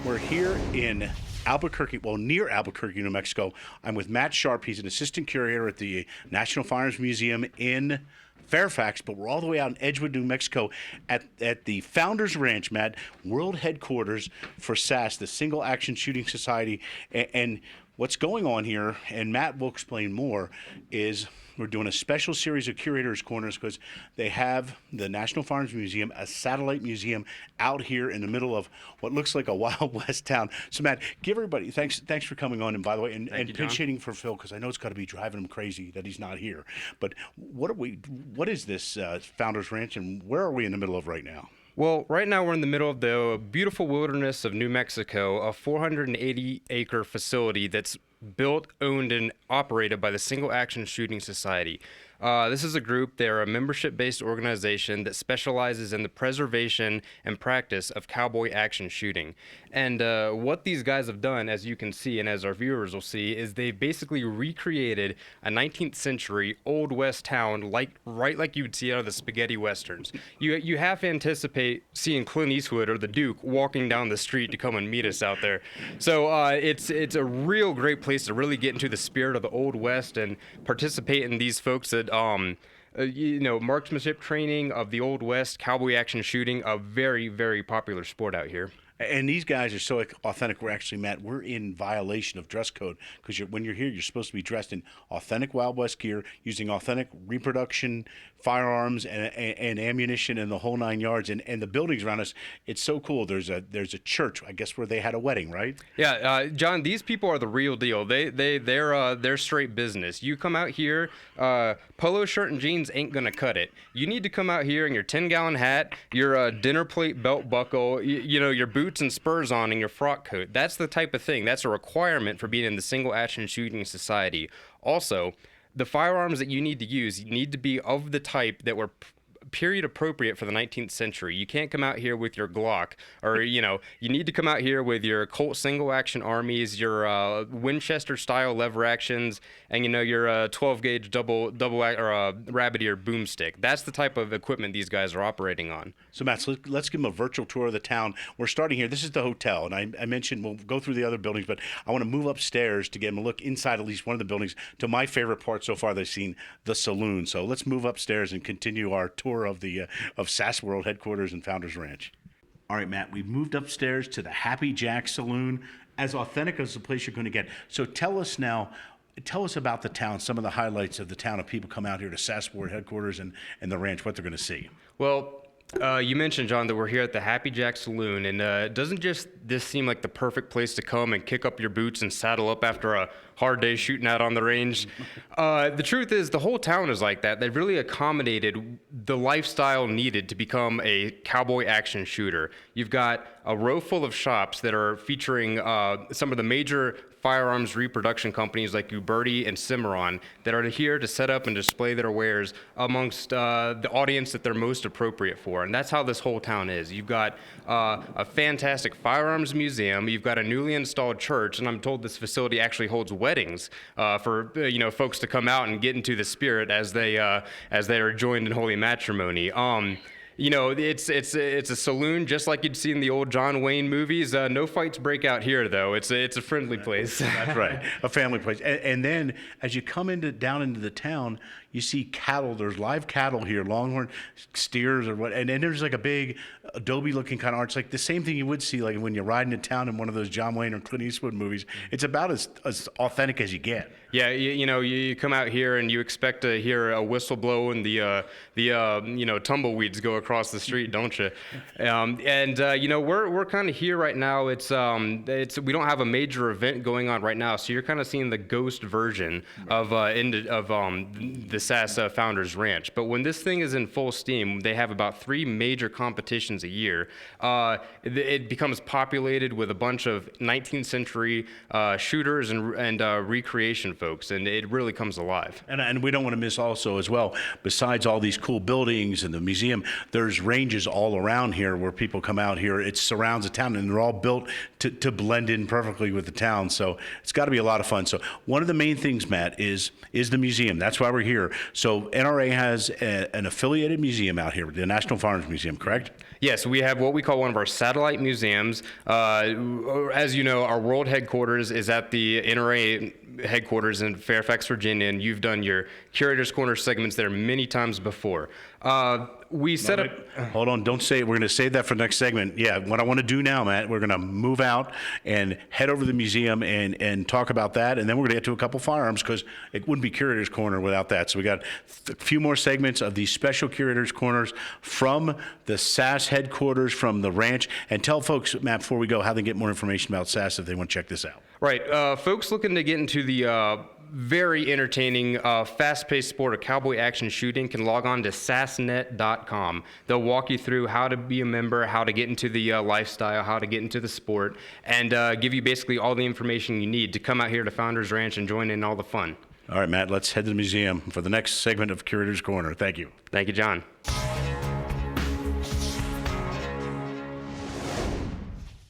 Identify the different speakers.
Speaker 1: We're here in Albuquerque, well, near Albuquerque, New Mexico. I'm with Matt Sharpe. He's an assistant curator at the National Firearms Museum in Fairfax, but we're all the way out in Edgewood, New Mexico at the Founders Ranch, Matt, world headquarters for SASS, the Single Action Shooting Society. And what's going on here, and Matt will explain more, is we're doing a special series of Curators Corners because they have the National Firearms Museum, a satellite museum out here in the middle of what looks like a Wild West town. So, Matt, give everybody, thanks for coming on, and by the way, and pinch hitting for Phil, because I know it's got to be driving him crazy that he's not here. But what is this Founders Ranch, and where are we in the middle of right now?
Speaker 2: Well, right now we're in the middle of the beautiful wilderness of New Mexico, a 480-acre facility that's built, owned, and operated by the Single Action Shooting Society. This is a group. They're a membership-based organization that specializes in the preservation and practice of cowboy action shooting. And what these guys have done, as you can see and as our viewers will see, is they've basically recreated a 19th century Old West town right like you would see out of the spaghetti westerns. You half anticipate seeing Clint Eastwood or the Duke walking down the street to come and meet us out there. So it's a real great place to really get into the spirit of the Old West and participate in these folks that marksmanship training of the Old West, cowboy action shooting, a very, very popular sport out here.
Speaker 1: And these guys are so authentic. We're in violation of dress code because when you're here, you're supposed to be dressed in authentic Wild West gear, using authentic reproduction firearms and ammunition and the whole 9 yards. And the buildings around us, it's so cool. There's a church, I guess, where they had a wedding, right?
Speaker 2: Yeah, John, these people are the real deal. They're straight business. You come out here, polo shirt and jeans ain't gonna cut it. You need to come out here in your 10-gallon hat, your dinner plate belt buckle, your boots and spurs on, and your frock coat. That's the type of thing. That's a requirement for being in the Single Action Shooting Society. Also, the firearms that you need to use need to be of the type that were period appropriate for the 19th century. You can't come out here with your Glock, or you need to come out here with your Colt single action armies, your Winchester style lever actions, and your 12-gauge double or rabbit ear boomstick. That's the type of equipment these guys are operating on.
Speaker 1: So, Matt, let's give them a virtual tour of the town. We're starting here. This is the hotel, and I mentioned we'll go through the other buildings, but I want to move upstairs to get them a look inside at least one of the buildings to my favorite part so far that I've seen, the saloon. So let's move upstairs and continue our tour of the SASS World headquarters and Founders Ranch. All right, Matt, we've moved upstairs to the Happy Jack Saloon, as authentic as the place you're going to get. So tell us about the town, some of the highlights of the town, if people come out here to SASS World headquarters and the ranch, what they're going to see.
Speaker 2: Well, you mentioned, John, that we're here at the Happy Jack Saloon, and doesn't this seem like the perfect place to come and kick up your boots and saddle up after a hard day shooting out on the range? The truth is, the whole town is like that. They've really accommodated the lifestyle needed to become a cowboy action shooter. You've got a row full of shops that are featuring some of the major firearms reproduction companies like Uberti and Cimarron that are here to set up and display their wares amongst the audience that they're most appropriate for. And that's how this whole town is. You've got a fantastic firearms museum. You've got a newly installed church, and I'm told this facility actually holds weddings for folks to come out and get into the spirit as they are joined in holy matrimony. It's a saloon just like you'd see in the old John Wayne movies. No fights break out here, though. It's a friendly place.
Speaker 1: That's right, a family place. And then as you come down into the town, you see cattle. There's live cattle here, longhorn steers or what. And then there's like a big adobe-looking kind of arch, like the same thing you would see like when you're riding in town in one of those John Wayne or Clint Eastwood movies. It's about as authentic as you get.
Speaker 2: Yeah, you come out here and you expect to hear a whistle blow and the tumbleweeds go across the street, don't you? We're kind of here right now. It's we don't have a major event going on right now, so you're kind of seeing the ghost version of the SASS Founders Ranch. But when this thing is in full steam, they have about 3 major competitions a year. It becomes populated with a bunch of 19th century shooters and recreation folks, and it really comes alive.
Speaker 1: And we don't want to miss also as well, besides all these cool buildings and the museum, there's ranges all around here where people come out here. It surrounds the town, and they're all built to blend in perfectly with the town. So it's got to be a lot of fun. So one of the main things, Matt, is the museum. That's why we're here. here. So NRA has an affiliated museum out here, the National Firearms Museum, correct?
Speaker 2: Yes, we have what we call one of our satellite museums. As you know, our world headquarters is at the NRA headquarters in Fairfax, Virginia, and you've done your Curator's Corner segments there many times before. We set up...
Speaker 1: Hold on, don't say it. We're going to save that for the next segment. Yeah, what I want to do now, Matt, we're going to move out and head over to the museum and talk about that, and then we're going to get to a couple firearms because it wouldn't be Curator's Corner without that. So we got a few more segments of these special Curator's Corners from the SASS headquarters, from the ranch. And tell folks, Matt, before we go, how they get more information about SASS if they want to check this out.
Speaker 2: Right. Folks looking to get into the very entertaining, fast-paced sport of cowboy action shooting can log on to sassnet.com. They'll walk you through how to be a member, how to get into the lifestyle, how to get into the sport, and give you basically all the information you need to come out here to Founders Ranch and join in all the fun.
Speaker 1: All right, Matt, let's head to the museum for the next segment of Curator's Corner. Thank you.
Speaker 2: Thank you, John.